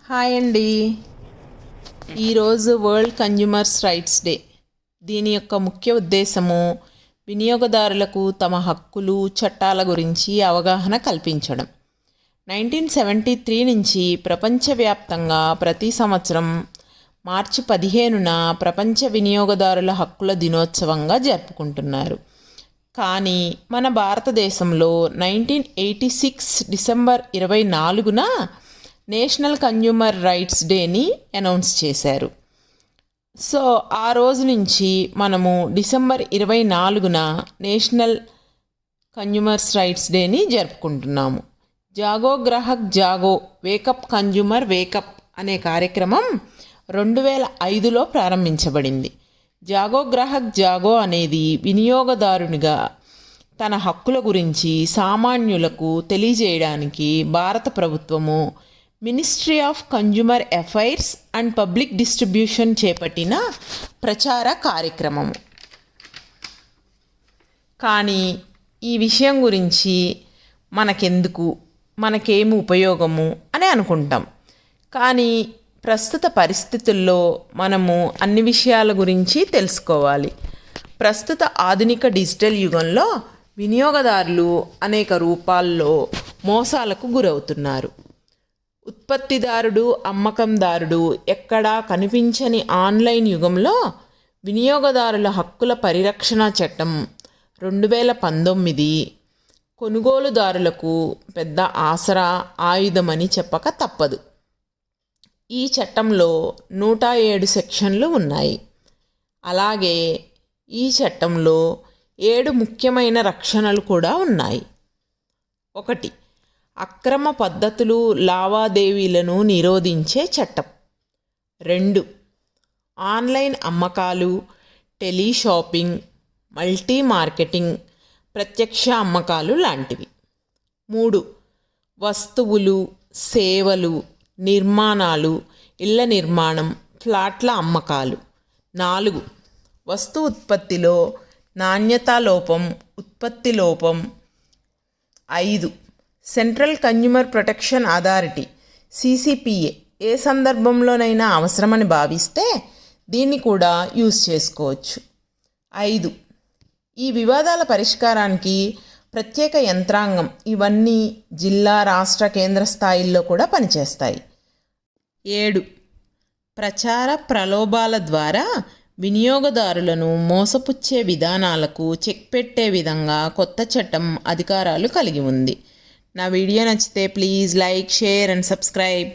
Hi అండి. ఈరోజు world consumers rights day. దీని యొక్క ముఖ్య ఉద్దేశము వినియోగదారులకు తమ హక్కులు చట్టాల గురించి అవగాహన కల్పించడం. 1973 నుంచి ప్రపంచవ్యాప్తంగా ప్రతి సంవత్సరం మార్చి 15న ప్రపంచ వినియోగదారుల హక్కుల దినోత్సవంగా జరుపుకుంటున్నారు. కానీ మన భారతదేశంలో 1986 డిసెంబర్ 24న నేషనల్ కన్జ్యూమర్ రైట్స్ డేని అనౌన్స్ చేశారు. సో ఆ రోజు నుంచి మనము డిసెంబర్ 24న నేషనల్ కన్జ్యూమర్స్ రైట్స్ డేని జరుపుకుంటున్నాము. జాగో గ్రాహక్ జాగో, వేకప్ కన్జ్యూమర్ వేకప్ అనే కార్యక్రమం 2005లో ప్రారంభించబడింది. జాగో గ్రాహక్ జాగో అనేది వినియోగదారునిగా తన హక్కుల గురించి సామాన్యులకు తెలియజేయడానికి భారత ప్రభుత్వము ministry of consumer affairs and public distribution చేపట్టిన ప్రచార కార్యక్రమము. కానీ ఈ విషయం గురించి మనకెందుకు, మనకేమి ఉపయోగము అని అనుకుంటాం. కానీ ప్రస్తుత పరిస్థితుల్లో మనము అన్ని విషయాల గురించి తెలుసుకోవాలి. ప్రస్తుత ఆధునిక డిజిటల్ యుగంలో వినియోగదారులు అనేక రూపాల్లో మోసాలకు గురవుతున్నారు. ఉత్పత్తిదారుడు, అమ్మకందారుడు ఎక్కడా కనిపించని ఆన్లైన్ యుగంలో వినియోగదారుల హక్కుల పరిరక్షణ చట్టం 2019 కొనుగోలుదారులకు పెద్ద ఆసరా, ఆయుధమని చెప్పక తప్పదు. ఈ చట్టంలో 107 సెక్షన్లు ఉన్నాయి. అలాగే ఈ చట్టంలో 7 ముఖ్యమైన రక్షణలు కూడా ఉన్నాయి. 1. అక్రమ పద్ధతులు, లావాదేవీలను నిరోధించే చట్టం. 2. ఆన్లైన్ అమ్మకాలు, టెలిషాపింగ్, మల్టీ మార్కెటింగ్, ప్రత్యక్ష అమ్మకాలు లాంటివి. 3. వస్తువులు, సేవలు, నిర్మాణాలు, ఇళ్ల నిర్మాణం, ఫ్లాట్ల అమ్మకాలు. 4. వస్తు ఉత్పత్తిలో నాణ్యతా లోపం, ఉత్పత్తి లోపం. 5. Central consumer protection authority CCPA ఏ సందర్భంలోనైనా అవసరమని భావిస్తే దీన్ని కూడా యూజ్ చేసుకోవచ్చు. 5. ఈ వివాదాల పరిష్కారానికి ప్రత్యేక యంత్రాంగం, ఇవన్నీ జిల్లా, రాష్ట్ర, కేంద్ర స్థాయిల్లో కూడా పనిచేస్తాయి. 7. ప్రచార ప్రలోభాల ద్వారా వినియోగదారులను మోసపుచ్చే విధానాలకు చెక్ పెట్టే విధంగా కొత్త చట్టం అధికారాలు కలిగి ఉంది. నా వీడియో నచ్చితే please like, share and subscribe.